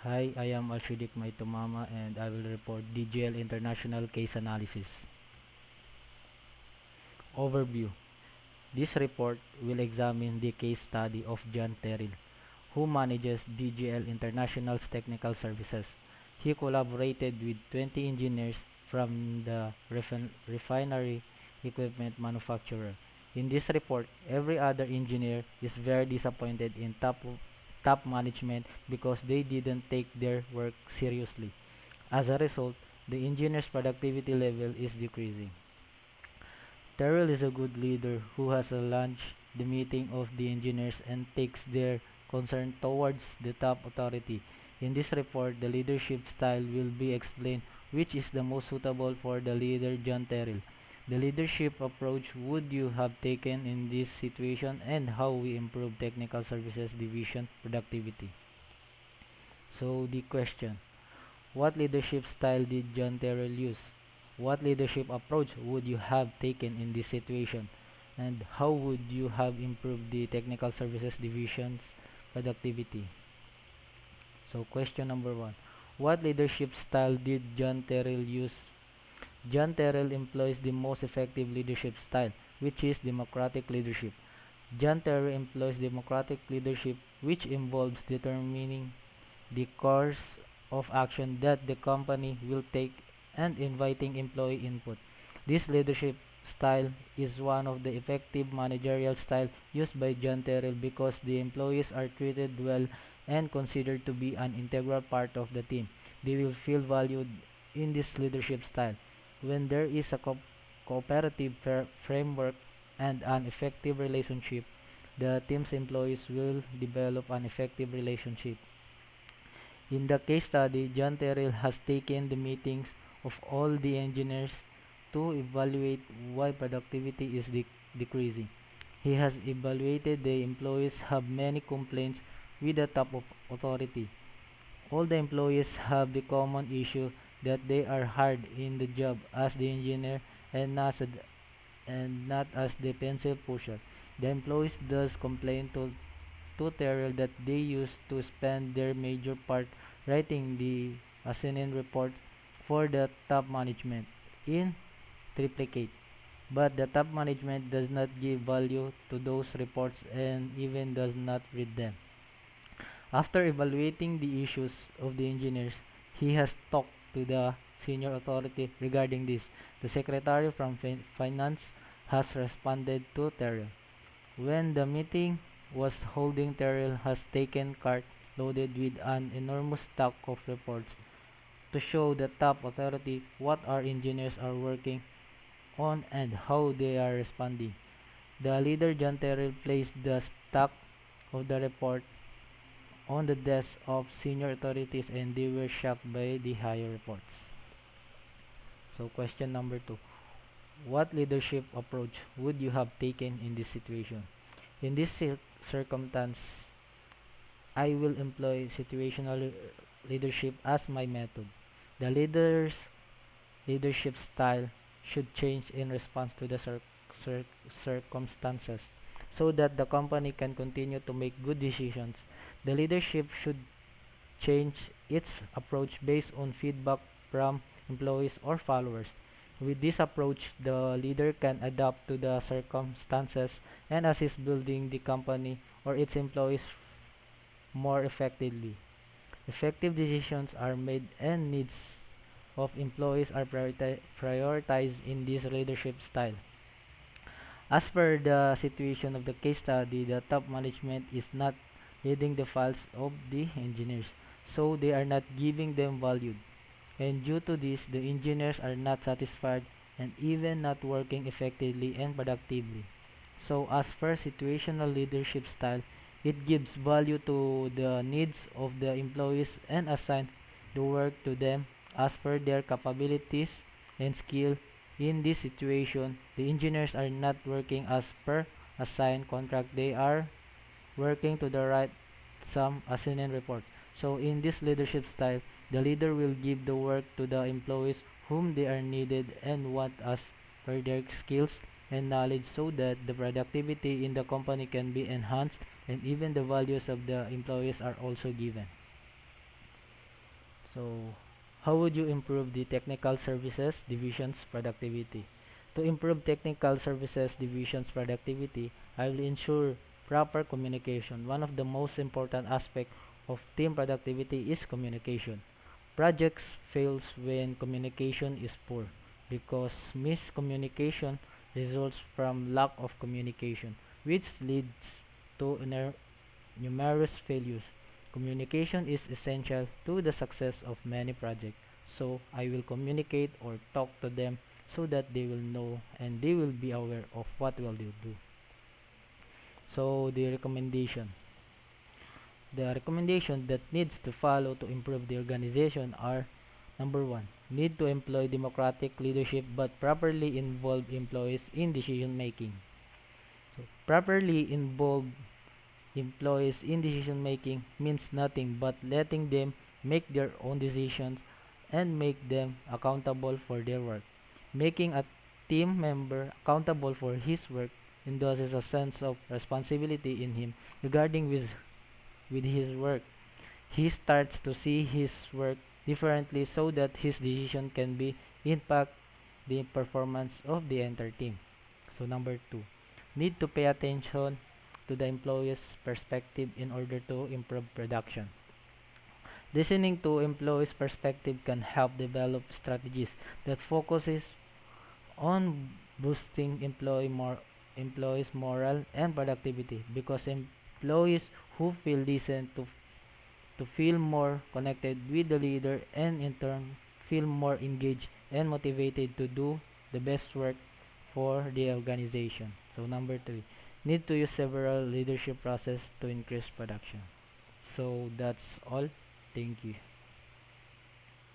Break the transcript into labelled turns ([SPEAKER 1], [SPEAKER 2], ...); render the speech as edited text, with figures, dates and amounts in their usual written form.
[SPEAKER 1] Hi, I am Al-shiddique and I will report DGL International Case Analysis. Overview. This report will examine the case study of John Terrell, who manages DGL International's technical services. He collaborated with 20 engineers from the refinery equipment manufacturer. In this report, every other engineer is very disappointed in top management because they didn't take their work seriously. As a result, the engineer's productivity level is decreasing. Terrell is a good leader who has launched the meeting of the engineers and takes their concern towards the top authority. In this report, the leadership style will be explained, which is the most suitable for the leader John Terrell. The leadership approach would you have taken in this situation and how we improve technical services division productivity. So the question, what leadership style did John Terrell use? What leadership approach would you have taken in this situation? And how would you have improved the technical services division's productivity? So question number 1. What leadership style did John Terrell use? John Terrell employs the most effective leadership style, which is democratic leadership. John Terrell employs democratic leadership, which involves determining the course of action that the company will take and inviting employee input. This leadership style is one of the effective managerial style used by John Terrell because the employees are treated well and considered to be an integral part of the team. They will feel valued in this leadership style. When there is a cooperative framework and an effective relationship, the team's employees will develop an effective relationship. In the case study, John Terrell has taken the meetings of all the engineers to evaluate why productivity is decreasing. He has evaluated the employees have many complaints with the top of authority. All the employees have the common issue that they are hard in the job as the engineer and not as the pencil pusher. The employees thus complain to Terrell that they used to spend their major part writing the assignment reports for the top management in triplicate. But the top management does not give value to those reports and even does not read them. After evaluating the issues of the engineers, he has talked to the senior authority regarding this. The secretary from finance has responded to Terrell. When the meeting was holding, Terrell has taken cart loaded with an enormous stack of reports to show the top authority what our engineers are working on and how they are responding. The leader John Terrell placed the stack of the report on the desk of senior authorities and they were shocked by the higher reports. So question number 2. What leadership approach would you have taken in this situation? In this circumstance, I will employ situational leadership as my method. The leader's leadership style should change in response to the circumstances so that the company can continue to make good decisions. The leadership should change its approach based on feedback from employees or followers. With this approach, the leader can adapt to the circumstances and assist building the company or its employees more effectively. Effective decisions are made and needs of employees are prioritized in this leadership style. As per the situation of the case study, the top management is not reading the files of the engineers, so they are not giving them value. And due to this, the engineers are not satisfied and even not working effectively and productively. So as per situational leadership style, it gives value to the needs of the employees and assigns the work to them as per their capabilities and skill. In this situation, the engineers are not working as per assigned contract. They are working to the right some assignment report. So in this leadership style, the leader will give the work to the employees whom they are needed and want as per their skills and knowledge so that the productivity in the company can be enhanced and even the values of the employees are also given. So, how would you improve the technical services division's productivity? To improve technical services division's productivity, I will ensure proper communication. One of the most important aspects of team productivity is communication. Projects fails when communication is poor because miscommunication results from lack of communication, which leads to numerous failures. Communication is essential to the success of many projects. So I will communicate or talk to them so that they will know and they will be aware of what will they do. So the recommendation that needs to follow to improve the organization are: number one, need to employ democratic leadership but properly involve employees in decision making. So properly involve employees in decision making means nothing but letting them make their own decisions and make them accountable for their work. Making a team member accountable for his work induces a sense of responsibility in him regarding with his work. He starts to see his work differently so that his decision can be impact the performance of the entire team. So number two, need to pay attention to the employee's perspective in order to improve production. Listening to employees' perspective can help develop strategies that focuses on boosting employees' morale and productivity because employees who feel listened to feel more connected with the leader and in turn feel more engaged and motivated to do the best work for the organization. So number three, need to use several leadership process to increase production. So that's all. Thank you.